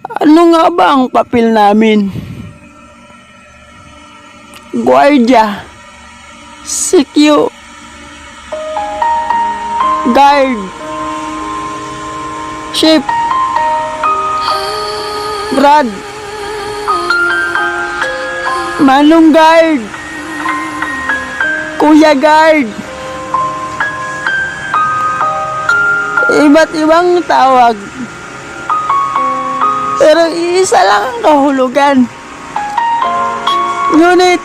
Ano nga ba ang papel namin? Guardia, CQ, guard, ship, Brad, Manong guard, Kuya guard. Iba't ibang tawag. Pero iisa lang ang kahulugan. Ngunit,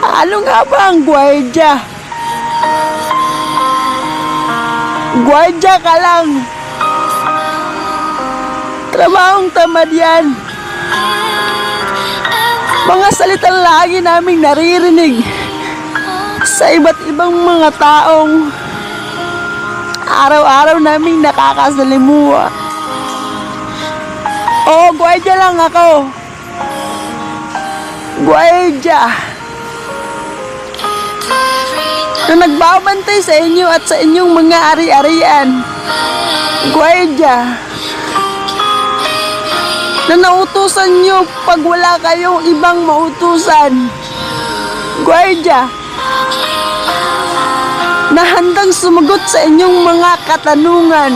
ano nga ba ang guardia? Guardia ka lang. Trabahong tamad yan. Mga salitang lagi naming naririnig sa iba't ibang mga taong araw-araw naming nakakasalimuha. Oo, guardia lang ako. Guardia na nagbabantay sa inyo at sa inyong mga ari-arian. Guardia na nautusan nyo pag wala kayong ibang mautusan. Guardia na handang sumagot sa inyong mga katanungan.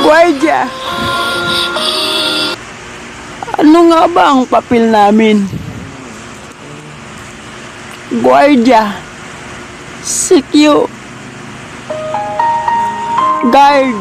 Guardia, ano nga ba ang papel namin? Guardia, CQ, guard.